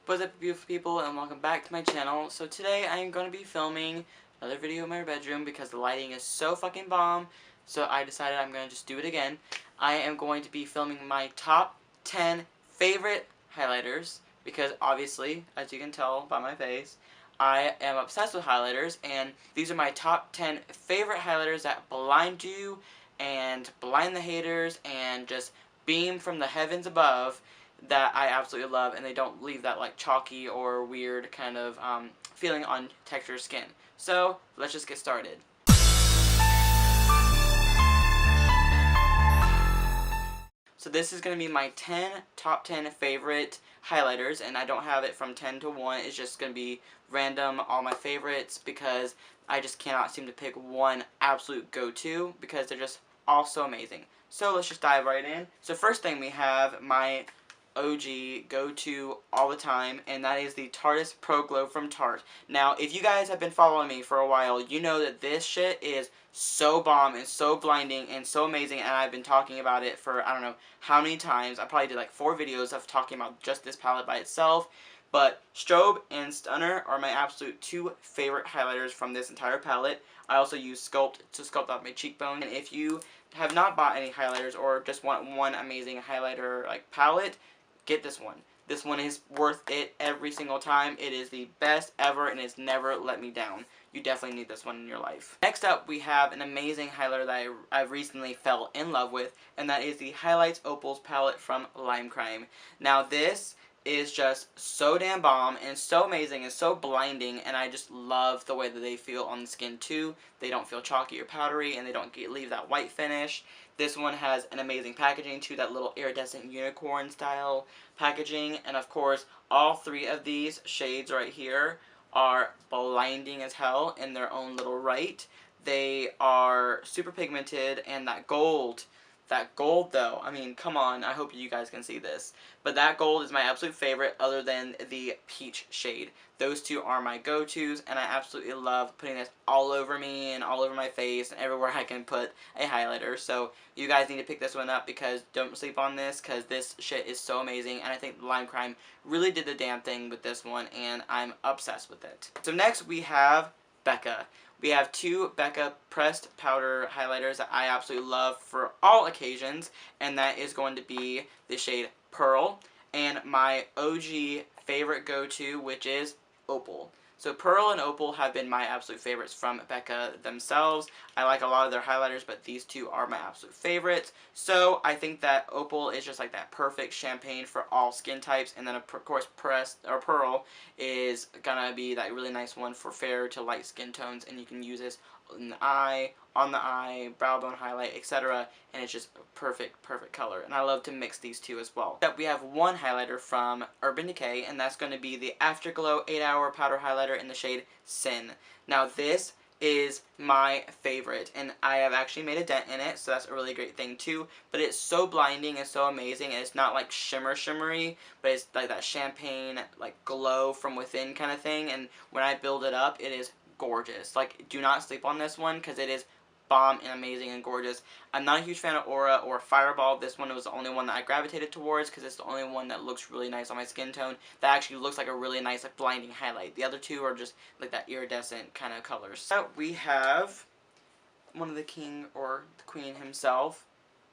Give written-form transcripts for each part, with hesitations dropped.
What's up, beautiful people, and welcome back to my channel. So today I am going to be filming another video in my bedroom because the lighting is so fucking bomb. So I decided I'm going to just do it again. I am going to be filming my top 10 favorite highlighters because obviously, as you can tell by my face, I am obsessed with highlighters, and these are my top 10 favorite highlighters that blind you and blind the haters and just beam from the heavens above that I absolutely love, and they don't leave that like chalky or weird kind of feeling on textured skin. So let's just get started. So this is going to be my top 10 favorite highlighters, and I don't have it from 10 to 1. It's just going to be random, all my favorites, because I just cannot seem to pick one absolute go-to because they're just all so amazing. So let's just dive right in. So first thing, we have my OG go-to all the time, and that is the Tarte Pro Glow from Tarte. Now, if you guys have been following me for a while, you know that this shit is so bomb and so blinding and so amazing, and I've been talking about it for I don't know how many times. I probably did like 4 videos of talking about just this palette by itself. But Strobe and Stunner are my absolute 2 favorite highlighters from this entire palette. I also use Sculpt to sculpt out my cheekbone. And if you have not bought any highlighters or just want one amazing highlighter like palette, get this one. This one is worth it every single time. It is the best ever, and it's never let me down. You definitely need this one in your life. Next up, we have an amazing highlighter that I recently fell in love with, and that is the Highlights Opals palette from Lime Crime. Now this is just so damn bomb and so amazing and so blinding, and I just love the way that they feel on the skin too. They don't feel chalky or powdery, and they don't leave that white finish. This one has an amazing packaging too, that little iridescent unicorn style packaging, and of course all 3 of these shades right here are blinding as hell in their own little right. They are super pigmented, and that gold though, I mean, come on, I hope you guys can see this. But that gold is my absolute favorite other than the peach shade. Those 2 are my go-tos, and I absolutely love putting this all over me and all over my face and everywhere I can put a highlighter. So you guys need to pick this one up because don't sleep on this, because this shit is so amazing, and I think Lime Crime really did the damn thing with this one, and I'm obsessed with it. So next we have Becca. We have 2 Becca pressed powder highlighters that I absolutely love for all occasions, and that is going to be the shade Pearl and my OG favorite go-to, which is Opal. So Pearl and Opal have been my absolute favorites from Becca themselves. I like a lot of their highlighters, but these 2 are my absolute favorites. So I think that Opal is just like that perfect champagne for all skin types, and then of course Pearl is gonna be that really nice one for fair to light skin tones, and you can use this in the eye, on the eye, brow bone highlight, etc. And it's just a perfect color. And I love to mix these 2 as well. We have one highlighter from Urban Decay, and that's going to be the Afterglow 8-Hour Powder Highlighter in the shade Sin. Now this is my favorite, and I have actually made a dent in it, so that's a really great thing too. But it's so blinding and so amazing, and it's not like shimmery, but it's like that champagne like glow from within kind of thing. And when I build it up, it is gorgeous. Like, do not sleep on this one because it is bomb and amazing and gorgeous. I'm not a huge fan of Aura or Fireball. This one was the only one that I gravitated towards because it's the only one that looks really nice on my skin tone. That actually looks like a really nice like blinding highlight. The other 2 are just like that iridescent kind of colors. So we have one of the king or the queen himself,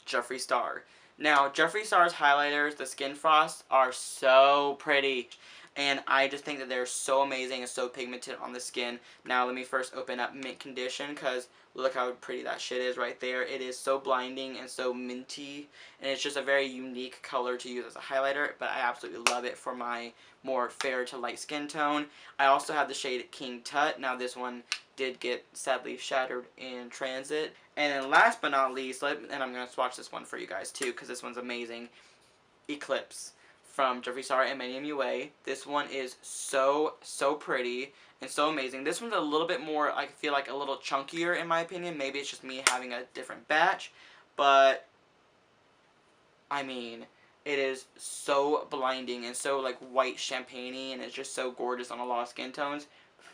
Jeffree Star. Now Jeffree Star's highlighters, the Skin Frost, are so pretty. And I just think that they're so amazing and so pigmented on the skin. Now let me first open up Mint Condition, because look how pretty that shit is right there. It is so blinding and so minty, and it's just a very unique color to use as a highlighter, but I absolutely love it for my more fair to light skin tone. I also have the shade King Tut. Now this one did get sadly shattered in transit. And then last but not least, and I'm going to swatch this one for you guys too, because this one's amazing, Eclipse from Jeffree Star and Medium UA. This one is so pretty and so amazing. This one's a little bit more, I feel like a little chunkier in my opinion. Maybe it's just me having a different batch, but I mean, it is so blinding and so like white champagne-y, and it's just so gorgeous on a lot of skin tones.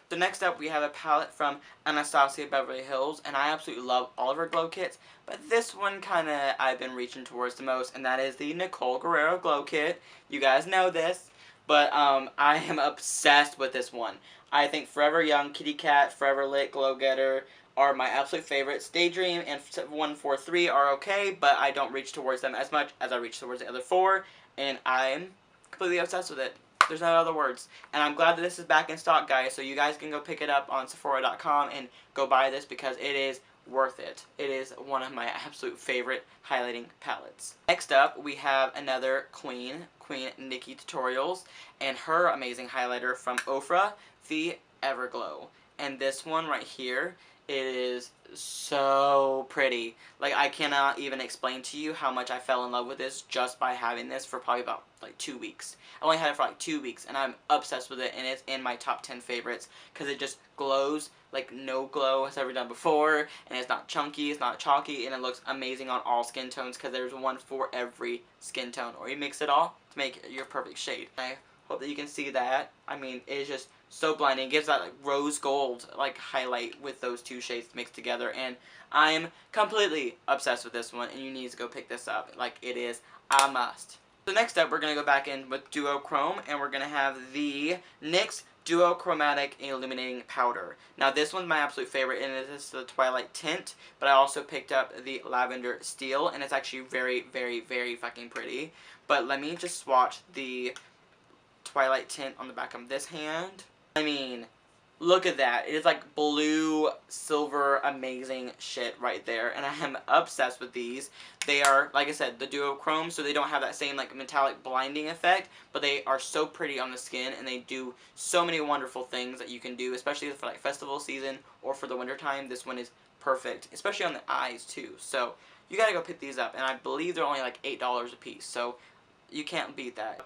So next up we have a palette from Anastasia Beverly Hills, and I absolutely love all of her glow kits, but this one kinda I've been reaching towards the most, and that is the Nicole Guerrero Glow Kit. You guys know this. But I am obsessed with this one. I think Forever Young, Kitty Cat, Forever Lit, Glow Getter are my absolute favorites. Daydream and 143 are okay, but I don't reach towards them as much as I reach towards the other four, and I'm completely obsessed with it. There's no other words. And I'm glad that this is back in stock, guys, so you guys can go pick it up on Sephora.com and go buy this because it is worth it. It is one of my absolute favorite highlighting palettes. Next up, we have another Queen Nikki Tutorials, and her amazing highlighter from Oprah, the Everglow. And this one right here, it is so pretty. Like, I cannot even explain to you how much I fell in love with this just by having this for probably about like 2 weeks. I only had it for like 2 weeks, and I'm obsessed with it, and it's in my top 10 favorites because it just glows like no glow has ever done before, and it's not chunky, it's not chalky, and it looks amazing on all skin tones because there's one for every skin tone, or you mix it all to make your perfect shade. I hope that you can see that. I mean, it is just so blinding. It gives that like rose gold like highlight with those two shades mixed together, and I'm completely obsessed with this one, and you need to go pick this up. Like, it is a must. So next up, we're going to go back in with Duochrome, and we're going to have the NYX Duochromatic Illuminating Powder. Now, this one's my absolute favorite, and it is the Twilight Tint, but I also picked up the Lavender Steel, and it's actually very, very, very fucking pretty. But let me just swatch the Twilight Tint on the back of this hand. I mean, look at that. It is like blue, silver, amazing shit right there. And I am obsessed with these. They are, like I said, the Duochrome, so they don't have that same like metallic blinding effect, but they are so pretty on the skin, and they do so many wonderful things that you can do, especially for like festival season or for the winter time. This one is perfect, especially on the eyes too. So you gotta go pick these up, and I believe they're only like $8 a piece, so you can't beat that.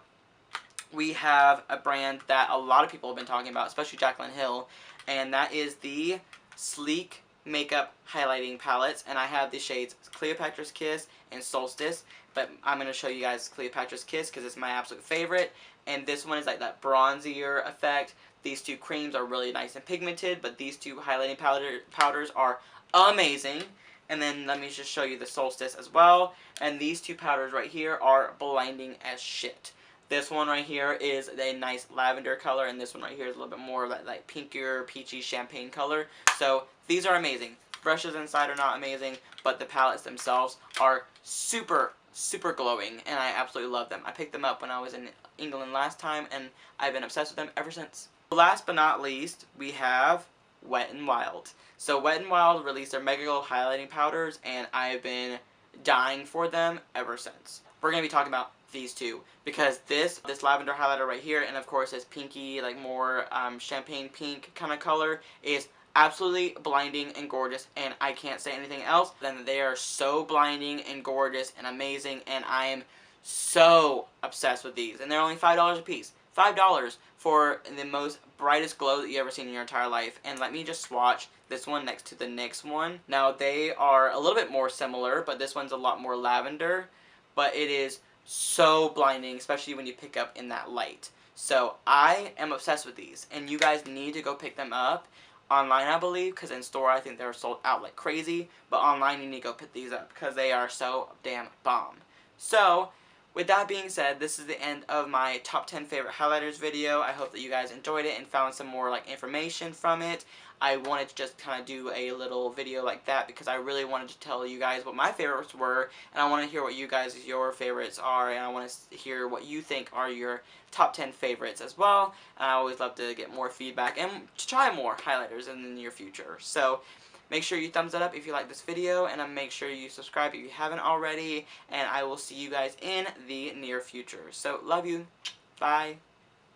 We have a brand that a lot of people have been talking about, especially Jaclyn Hill, and that is the Sleek Makeup Highlighting Palettes, and I have the shades Cleopatra's Kiss and Solstice, but I'm going to show you guys Cleopatra's Kiss because it's my absolute favorite, and this one is like that bronzier effect. These two creams are really nice and pigmented, but these two highlighting powders are amazing. And then let me just show you the Solstice as well, and these two powders right here are blinding as shit. This one right here is a nice lavender color, and this one right here is a little bit more of that like pinkier, peachy champagne color. So these are amazing. Brushes inside are not amazing, but the palettes themselves are super, super glowing, and I absolutely love them. I picked them up when I was in England last time, and I've been obsessed with them ever since. Last but not least, we have Wet n Wild. So Wet n Wild released their Mega Glow highlighting powders, and I've been dying for them ever since. We're going to be talking about these two because this lavender highlighter right here, and of course this pinky, like more champagne pink kind of color, is absolutely blinding and gorgeous, and I can't say anything else than they are so blinding and gorgeous and amazing, and I am so obsessed with these. And they're only $5 a piece. $5 for the most brightest glow that you ever seen in your entire life. And let me just swatch this one next to the NYX one. Now, they are a little bit more similar, but this one's a lot more lavender, but it is so blinding, especially when you pick up in that light. So I am obsessed with these, and you guys need to go pick them up online, I believe, because in store I think they're sold out like crazy, but online you need to go pick these up because they are so damn bomb. So with that being said, this is the end of my top 10 favorite highlighters video. I hope that you guys enjoyed it and found some more like information from it. I wanted to just kind of do a little video like that because I really wanted to tell you guys what my favorites were, and I want to hear what you guys, your favorites are, and I want to hear what you think are your top 10 favorites as well. And I always love to get more feedback and to try more highlighters in the near future. So make sure you thumbs it up if you like this video, and make sure you subscribe if you haven't already, and I will see you guys in the near future. So love you. Bye.